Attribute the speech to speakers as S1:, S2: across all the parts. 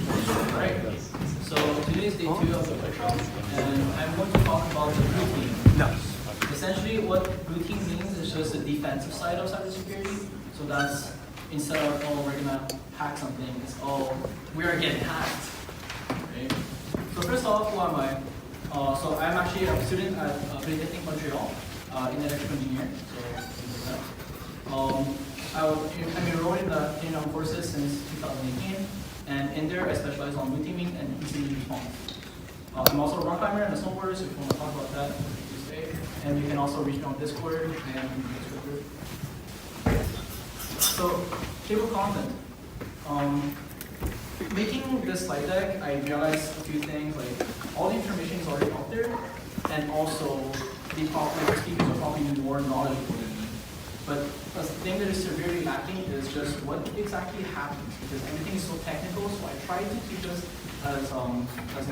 S1: Alright, so today is day 2 of the workshop, and I'm going to talk about the blue team.
S2: No.
S1: Essentially, what blue team means is just the defensive side of cybersecurity. So that's instead of, oh, we're gonna hack something, it's, oh, we are getting hacked. Right? So first off, who am I? So I'm actually a student at Polytechnic Montreal in electrical engineering. So I'm enrolled in the Canadian Armed Forces since 2018, and in there I specialize on blue teaming and incident response. I'm also a rock climber and a snowboarder, so if you want to talk about that, please stay. And you can also reach me on Discord and Discord group. So, table content. Making this slide deck, I realized a few things, like all the information is already out there, and also the speakers are probably more knowledgeable than me. But the thing that is severely lacking is just what exactly happens, because everything is so technical. So I try to keep this as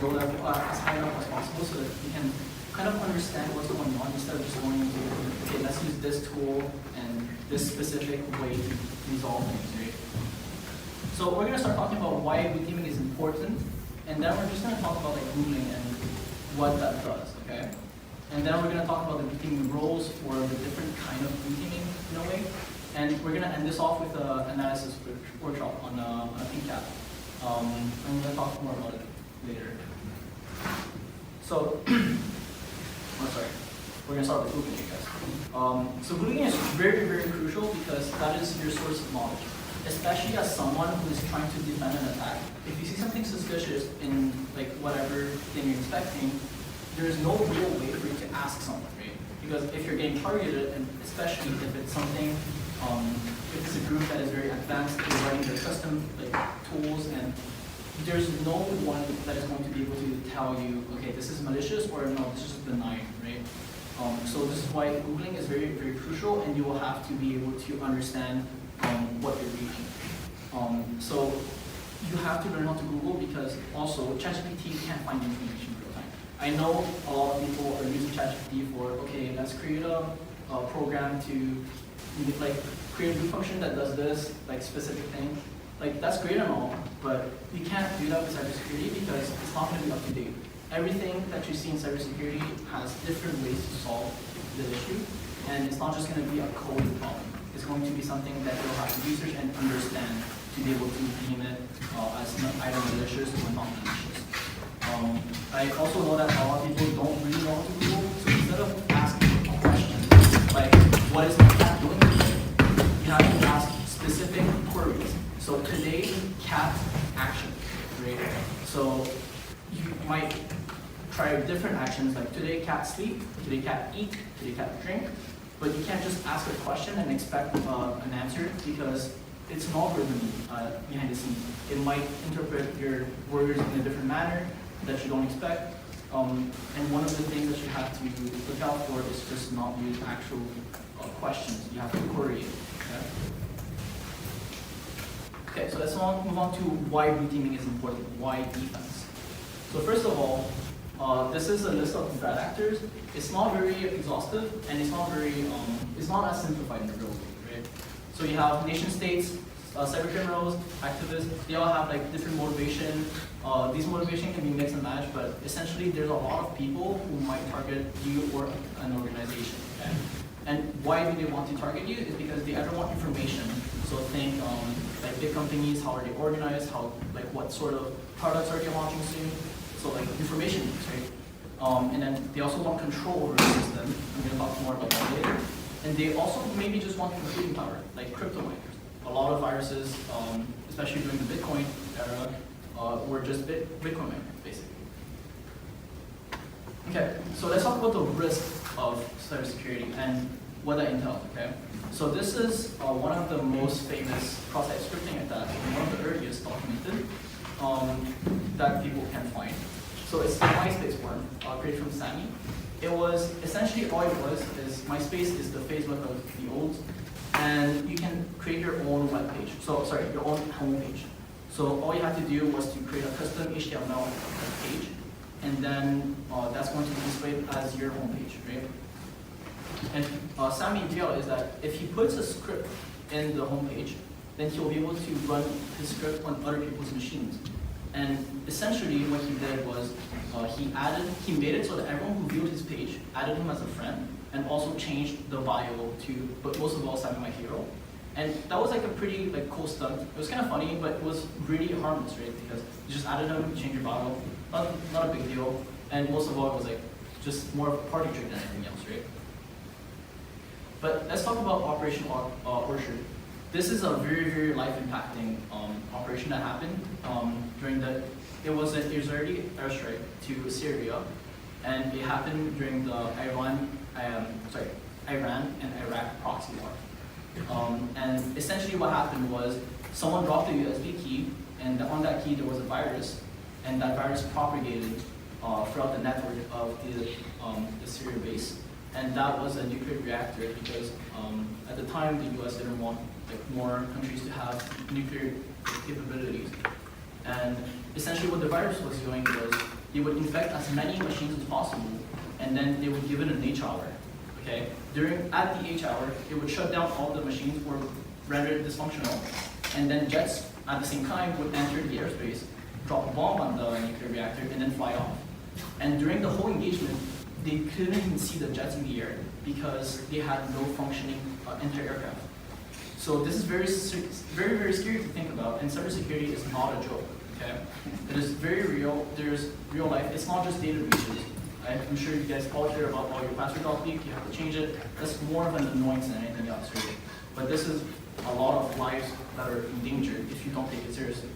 S1: low level, as high level as possible, so that we can kind of understand what's going on instead of just going into, okay, let's use this tool and this specific way to resolve things, right? So we're going to start talking about why blue teaming is important, and then we're just going to talk about like Googling and what that does, okay? And then we're going to talk about the blue teaming roles for the different kind of blue teaming in a way. And we're going to end this off with an analysis workshop on a PCAP. I'm going to talk more about it later. So, we're going to start with Googling, I guess. So Googling is very, very crucial because that is your source of knowledge. Especially as someone who is trying to defend an attack. If you see something suspicious in like whatever thing you're expecting, there's no real way for you to ask someone, right? Because if you're getting targeted, and especially if it's something, if it's a group that is very advanced, they're running their custom like tools, and there's no one that is going to be able to tell you, okay, this is malicious or no, this is benign, right? So this is why Googling is very, very crucial, and you will have to be able to understand what you're reading. So you have to learn how to Google, because also ChatGPT can't find information in real time. I know a lot of people are using ChatGPT for, okay, let's create a program to like create a new function that does this like specific thing. Like that's great and all, but you can't do that with cybersecurity because it's not going to be up to date. Everything that you see in cybersecurity has different ways to solve the issue, and it's not just going to be a coding problem. It's going to be something that you'll have to research and understand to be able to deem it as either malicious or not malicious. I also know that a lot of people don't really know how to Google, so instead of asking a question like, what is my cat doing today? You have to ask specific queries. So today, cat action, right? So you might try different actions like today cat sleep, today cat eat, today cat drink. But you can't just ask a question and expect an answer, because it's an algorithm behind the scenes. It might interpret your words in a different manner that you don't expect. And one of the things that you have to look out for is just not use actual questions. You have to query it. Okay, so let's move on to why blue teaming is important. Why defense? So first of all, this is a list of threat actors. It's not very exhaustive, and it's not very, it's not as simplified in the real world, right? So you have nation states, cyber criminals, activists. They all have like different motivation. These motivation can be mixed and matched, but essentially there's a lot of people who might target you or an organization. Okay? And why do they want to target you? Is because they either want information. So think like big companies, how are they organized? How like what sort of products are they launching soon? So like information needs, right? And then they also want control over the system. I'm going to talk more about that later. And they also maybe just want computing power, like crypto miners. A lot of viruses, especially during the Bitcoin era, were just Bitcoin miners, basically. Okay, so let's talk about the risk of cybersecurity and what that entails, okay? So this is one of the most famous cross-site scripting attacks, and one of the earliest documented that people can find. So it's the MySpace one, created from Sammy. It was essentially all it was is MySpace is the Facebook of the old, and you can create your own web page. So sorry, your own home page. So all you have to do was to create a custom HTML page, and then that's going to be displayed as your home page, right? And Sammy realized that if he puts a script in the home page, then he'll be able to run his script on other people's machines. And essentially what he did was he made it so that everyone who viewed his page added him as a friend, and also changed the bio to, but most of all, Simon my hero. And that was like a pretty cool stunt. It was kind of funny, but it was really harmless, right? Because you just added him, you changed your bio, not a big deal. And most of all, it was like just more of a party trick than anything else, right? But let's talk about Operation Orchard. This is a very, very life-impacting operation that happened during the, it was an Israeli airstrike to Syria, and it happened during the Iran and Iraq proxy war. And essentially what happened was someone dropped a USB key, and on that key there was a virus, and that virus propagated throughout the network of the Syria base. And that was a nuclear reactor because at the time the US didn't want more countries to have nuclear capabilities. And essentially what the virus was doing was it would infect as many machines as possible, and then they would give it an H hour. Okay? At the H hour, it would shut down all the machines or render it dysfunctional, and then jets at the same time would enter the airspace, drop a bomb on the nuclear reactor, and then fly off. And during the whole engagement, they couldn't even see the jets in the air because they had no functioning anti-aircraft. So this is very, very scary to think about, and cybersecurity is not a joke, okay? It is very real, there's real life, it's not just data breaches. I'm sure you guys all hear about all your password got leaked, you have to change it. That's more of an annoyance than anything else, really. But this is a lot of lives that are endangered if you don't take it seriously.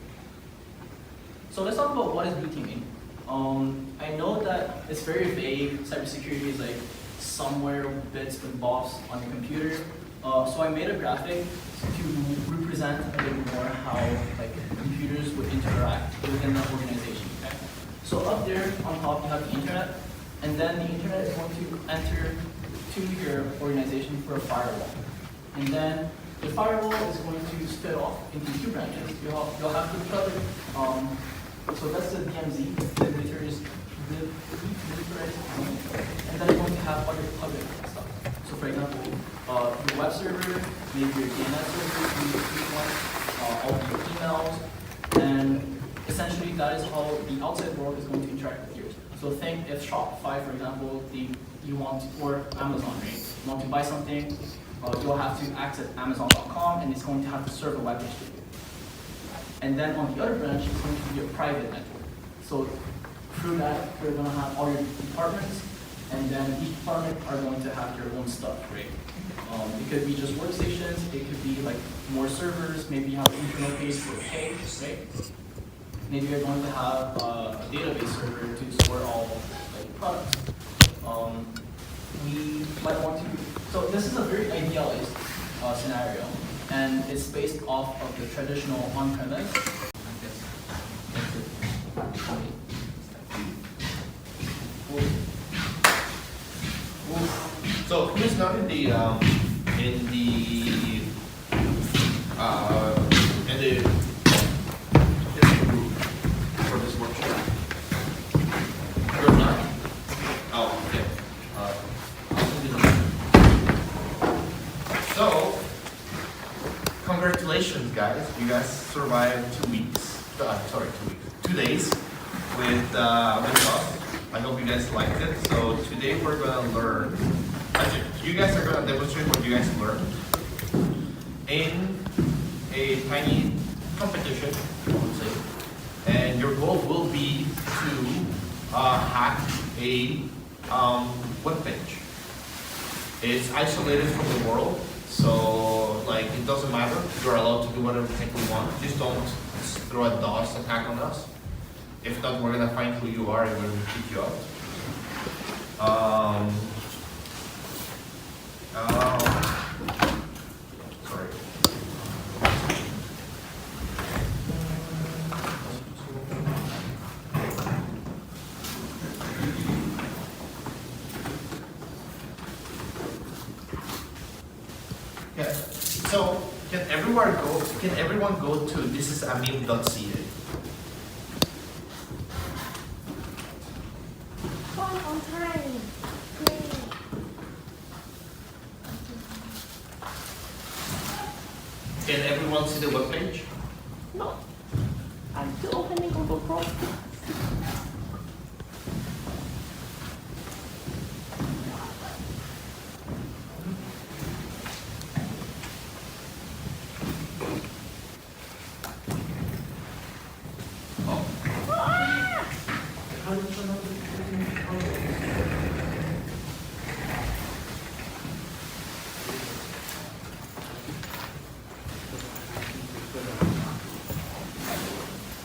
S1: So let's talk about what is blue teaming. I know that it's very vague. Cybersecurity is like somewhere bits and bobs on your computer. So I made a graphic to represent a bit more how computers would interact within the organization. Okay? So up there on top you have the internet, and then the internet is going to enter to your organization for a firewall. And then the firewall is going to split off into two branches. You'll have the public, so that's the DMZ, the militarized zone, and then you're going to have other public stuff. So for example, your web server, maybe your DNS server, all your emails, and essentially that is how the outside world is going to interact with yours. So think if Shopify, for example, you want, or Amazon, right? You want to buy something, you'll have to access Amazon.com, and it's going to have to serve a web page to you. And then on the other branch, it's going to be a private network. So through that, you're going to have all your departments, and then each department are going to have their own stuff, right? It could be just workstations, it could be more servers, maybe you have an internal page for pay, right? Maybe you're going to have a database server to store all products. We might want to, so this is a very idealized scenario, and it's based off of the traditional on-premise.
S2: So who's not in the group for this workshop? You're not? Oh, okay. So congratulations, guys! You guys survived 2 weeks. 2 days with us. I hope you guys liked it. So today we're gonna learn. Actually, you guys are gonna demonstrate what you guys learned in a tiny competition, I would say. And your goal will be to hack a web page. It's isolated from the world, so it doesn't matter. You're allowed to do whatever the heck you want. Just don't throw a DOS attack on us. If not, we're gonna find who you are and we're gonna kick you out. Sorry. Yeah. So can everyone go to thisisameme.ca?
S3: On time.
S2: Can everyone see the webpage?
S3: No. I'm still opening Google Chrome.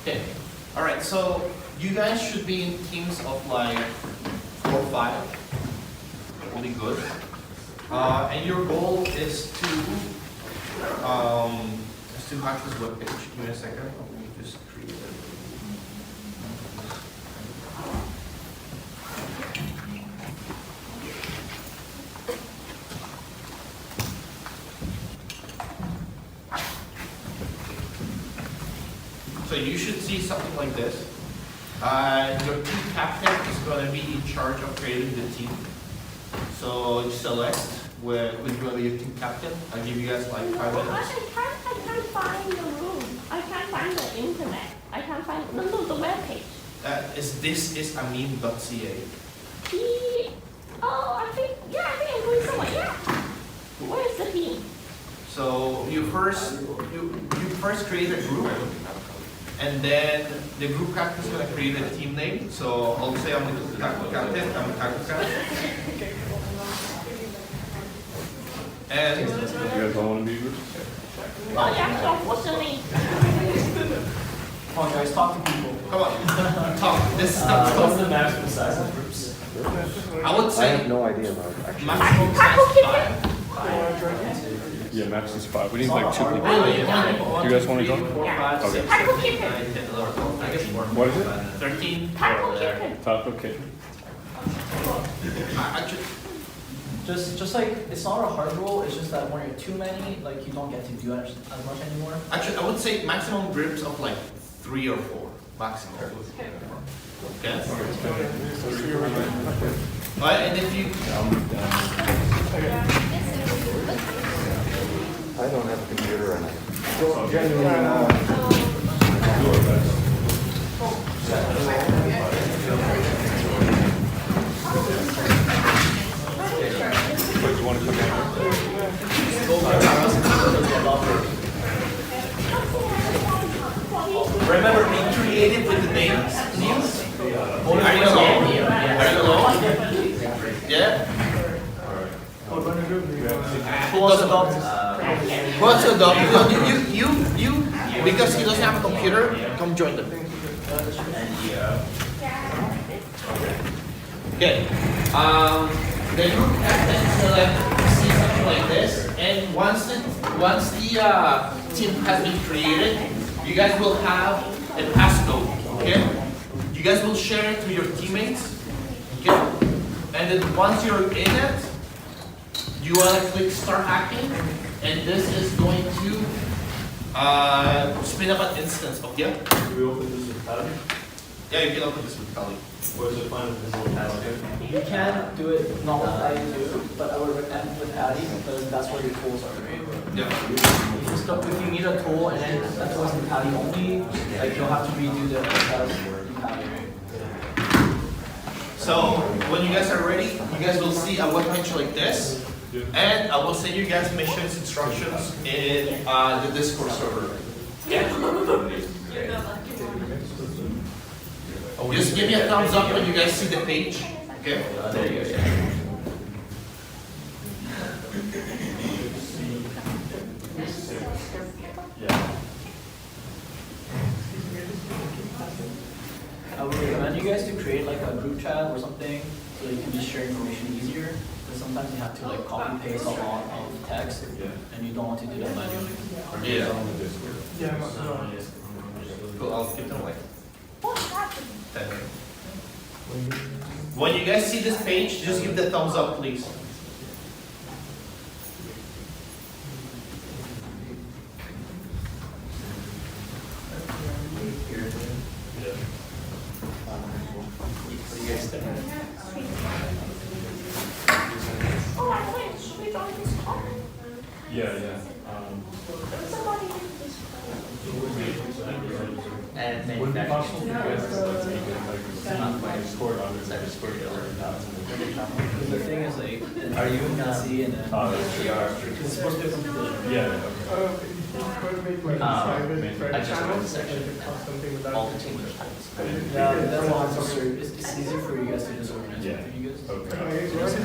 S2: Okay, all right, so you guys should be in teams of like 4 or 5, really good. And your goal is to hack this webpage. Give me a second, let me just create it. So you should see something like this. Your team captain is going to be in charge of creating the team. So you select who's going to be your team captain. I'll give you guys like 5
S3: I
S2: minutes.
S3: can't find the room. I can't find the internet. I can't find the web page.
S2: This is amin.ca.
S3: I think I'm going somewhere. Yeah. Where is the team?
S2: So you first create a group, and then the group captain is going to create a team name. So I'll say I'm the group captain. I'm a taco captain. And
S4: You guys all want to be groups?
S3: Oh yeah, so unfortunately.
S1: Come on, guys, talk to people.
S2: come on, talk. This is
S1: What's
S2: the
S1: the maximum size of groups?
S2: I would
S5: I
S2: say
S5: have no idea about it, actually.
S2: maximum size 5.
S4: Yeah, max is 5. We need like 2 people.
S2: Really?
S4: You guys want to join? Okay.
S3: Taco Kitchen.
S2: I guess more.
S4: What is it?
S2: 13.
S3: Taco Kitchen.
S4: Taco kitchen.
S2: Actually,
S1: Just like, it's not a hard rule, it's just that when you're too many, like, you don't get to do as much anymore.
S2: I would say maximum groups of like 3 or 4, maximum. Okay? And if you,
S5: I don't have a computer and I don't genuinely know.
S4: Do our best. But you want to come in?
S2: remember being creative with the names, Niels? Are you alone? Are you alone? Yeah?
S1: Who wants to adopt?
S2: What's the dog? You, because he doesn't have a computer, come join them. Okay. The group captain is gonna see something like this, and once the team has been created, you guys will have a passcode. Okay. You guys will share it to your teammates. Okay. And then once you're in it, you want to click start hacking, and this is going to spin up an instance of yeah.
S4: Do we open this with Patty?
S2: Yeah, you can open this with Kali.
S4: Where's the plan with this little Patty?
S1: You can do it not with Patty too, but I would recommend with Patty because that's where your tools are, right?
S2: Yeah.
S1: If you need a tool and then that tool is in Patty only, like you'll have to redo the test in Patty, right?
S2: So when you guys are ready, you guys will see a webpage like this, and I will send you guys missions instructions in the Discord server. Just give me a thumbs up when you guys see the page. Okay.
S1: There you go. Yeah. I would recommend you guys to create like a group chat or something so you can just share information easier. Because sometimes you have to like copy paste a lot of text and you don't want to do that manually.
S2: Yeah. Cool. I'll give them like
S3: What happened?
S2: 10 minutes. When you guys see this page, just give the thumbs up, please.
S3: Oh, I went. Should we join this call?
S4: Yeah.
S3: Somebody in this call.
S4: Would it
S1: and
S4: be
S1: manufacturing.
S4: possible for you guys to like take it, like, my score under CyberSecurity or not?
S1: The thing is like,
S4: Are you
S1: can see and then it's supposed to be completely.
S4: Yeah, okay.
S1: I just wrote the section. All the teams are times. Yeah, that's all. It's easier for you guys to just organize it for you guys.
S4: Okay.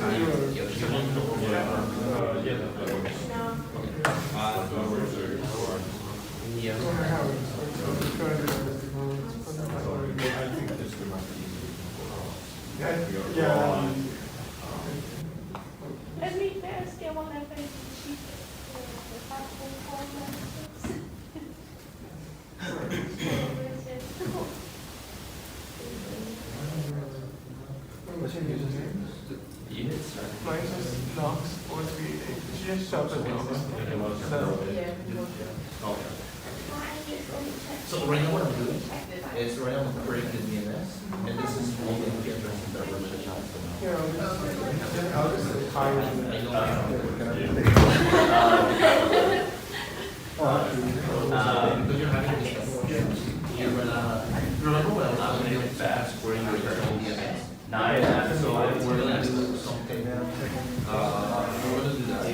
S1: Yeah.
S4: I think this would might be easier.
S5: Yeah.
S3: Let me first get one of the sheet. The platform
S5: What's your username?
S1: Units,
S6: Mine is Knox 438. She just shop at
S2: So right now what I'm doing is right now I'm creating the DNS, and this is all the IP addresses that we're going to chat for now.
S6: I'll just hide
S2: I
S6: it.
S2: know because you're having a discussion. You're gonna remember when I was doing fast where you were using DNS? So we're gonna do something. We're gonna do that.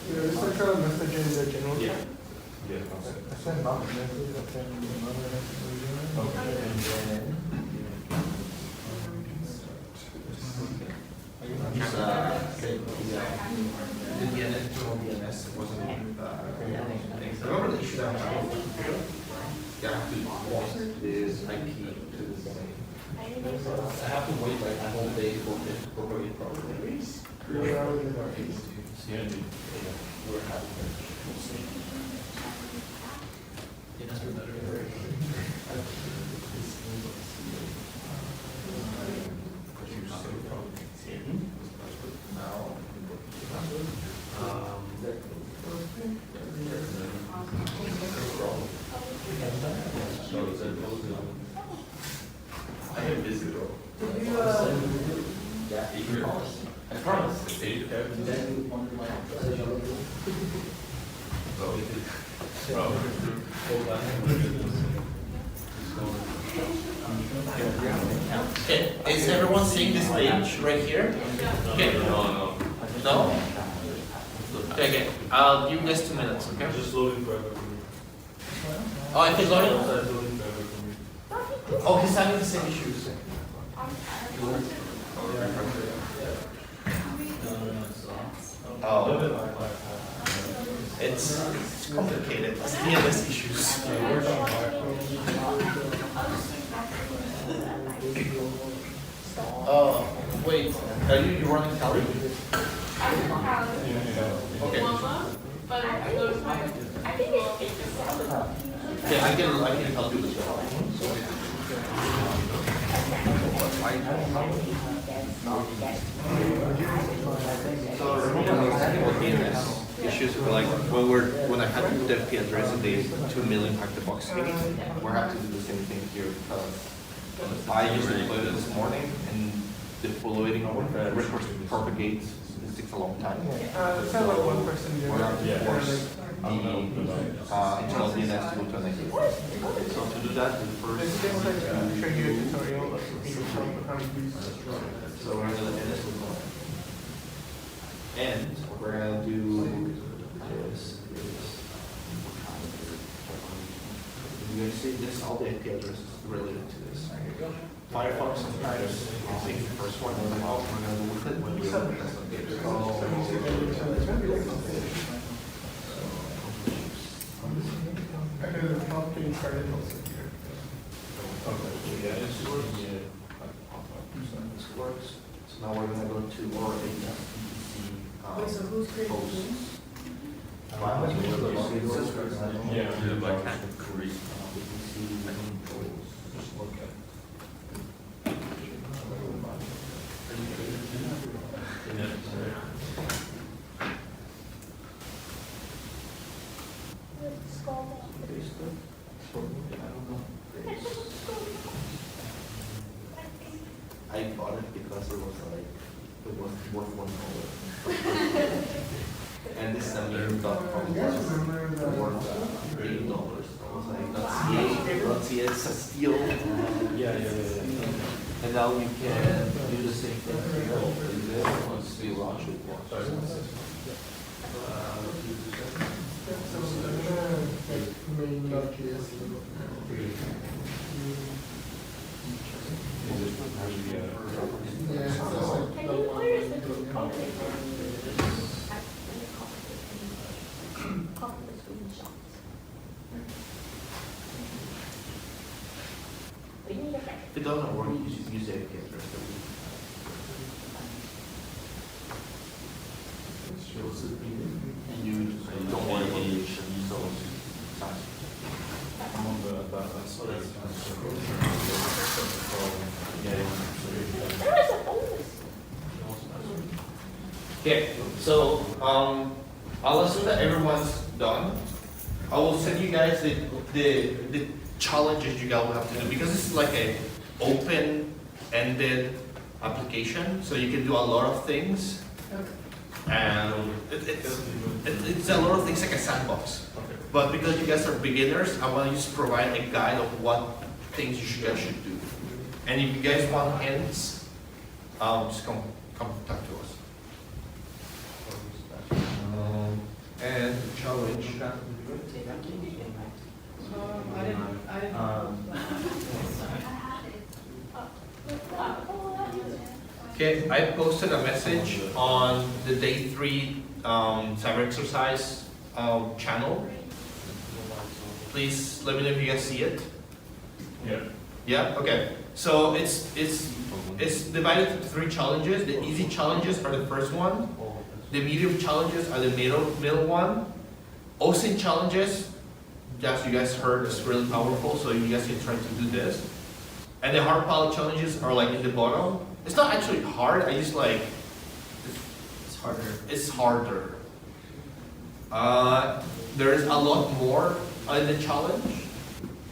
S6: Just send a message in the general
S4: Yeah.
S6: chat.
S4: Yeah.
S5: I sent Bob a message, I sent another message.
S4: Okay.
S2: And then just say the DNS to DNS wasn't remember the issue that I'm having with the computer? You have to post this IP to the domain. I have to wait like a whole day for it to propagate properly. We're having
S1: Units are better.
S4: I am busy though.
S2: yeah, you can call us. I promise.
S1: Then wonder why.
S2: Okay, is everyone seeing this page right here? Okay.
S4: No.
S2: No? Okay, I'll give you guys 2 minutes, okay?
S4: Just loading forever for me.
S2: Oh, I can load it?
S4: It's loading forever for me.
S2: Oh, he's having the same issues. Oh, it's complicated. It's DNS issues. Oh, wait, are you running Cali? Okay.
S3: But I go to my. I think it's 7.
S2: Yeah, I can help you with that. So remember DNS issues were like when I had the IP address and the 2 million packet box thingy, we have to do the same thing here because I just deployed it this morning and deploying records propagates it takes a long time.
S6: It's kind of like one person here.
S2: We have to
S4: Yeah.
S2: force the internal DNS to go to an IP. So to do that, we
S6: It's
S2: first.
S6: just like show you a tutorial of how to use.
S2: So we're gonna end this with one. And we're gonna do this. You're gonna see this, all the IP addresses related to this. Firefox sometimes, I'll take the first one, and then we're gonna do with it when we open this
S6: I could help getting started also here.
S4: Yeah, it's just, yeah.
S2: This works. So now we're gonna go to our HTTP.
S7: Wait, so who's creating
S2: posts.
S7: Zoom?
S4: Yeah, like kind of creep.
S2: I bought it because it was like, it was worth $1. and this December.com was worth $80. I was like, that's it's a steal.
S4: Yeah.
S2: And now we can do the same thing here. Once we launch it.
S3: Can you, where is the code? Copy the screenshots. We need a
S2: If it doesn't work, you just use it again. And you don't want any results.
S4: I'm on that's
S3: There is a bonus.
S2: Okay, so I'll assume that everyone's done. I will send you guys the challenges you guys will have to do because this is like a open-ended application, so you can do a lot of things. And it's a lot of things like a sandbox. But because you guys are beginners, I want to just provide a guide of what things you guys should do. And if you guys want hints, just come talk to us. And challenge. Okay, I posted a message on the day 3 cyber exercise channel. Please let me know if you guys see it.
S4: Yeah.
S2: Yeah. Okay. So it's divided into 3 challenges. The easy challenges are the first one. The medium challenges are the middle one. OSINT challenges, as you guys heard, is really powerful. So you guys can try to do this. And the hard pilot challenges are like in the bottom. It's not actually hard. I just like
S1: It's harder.
S2: it's harder. There is a lot more in the challenge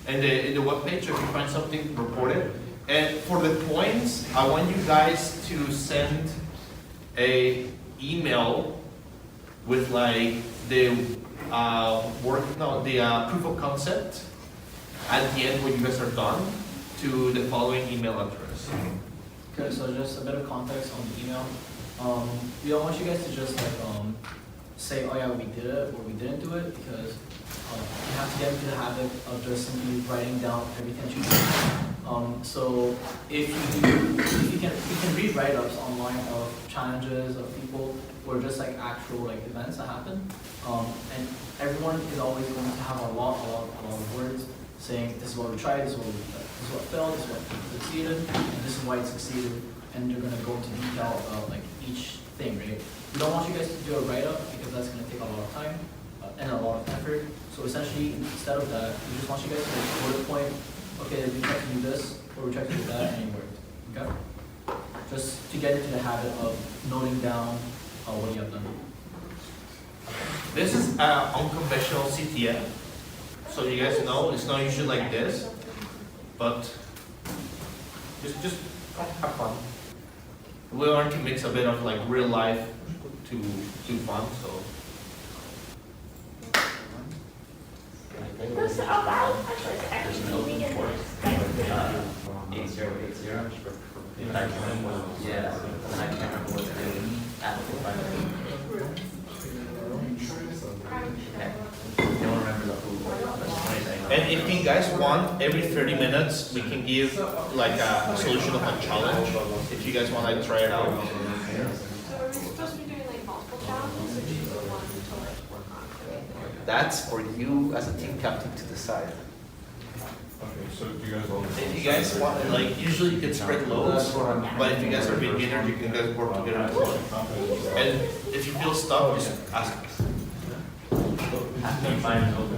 S2: and in the webpage. So if you find something, report it. And for the points, I want you guys to send a email with like the proof of concept at the end when you guys are done to the following email address.
S1: Okay, so just a bit of context on the email. We don't want you guys to just like say, oh yeah, we did it or we didn't do it, because you have to get into the habit of just simply writing down everything you do. So if you can read write-ups online of challenges of people or just like actual like events that happen, and everyone is always going to have a lot of words saying this is what we tried, this is what failed, this is what succeeded, and this is why it succeeded, and you're gonna go into detail about like each thing, right? We don't want you guys to do a write-up because that's gonna take a lot of time and a lot of effort. So essentially, instead of that, we just want you guys to like bullet point, okay, we tried to do this, or we tried to do that, and it worked, okay? Just to get into the habit of noting down what you have done.
S2: This is unconventional CTF. So you guys know it's not usually like this, but just have fun. We want to mix a bit of like real life to fun. So
S3: This about actually beginners.
S7: 8080. Yeah, and I can't remember what the application. Don't remember the who.
S2: and if you guys want, every 30 minutes we can give like a solution of a challenge. If you guys want to try it out.
S8: So are we supposed to be doing like multiple challenges or just the one to like work on?
S7: That's for you as a team captain to decide.
S4: Okay, so do you guys all?
S2: If you guys want, like usually you can spread loads, but if you guys are beginners, you can guys work together as well. And if you feel stuck, just ask us.
S7: After you find an open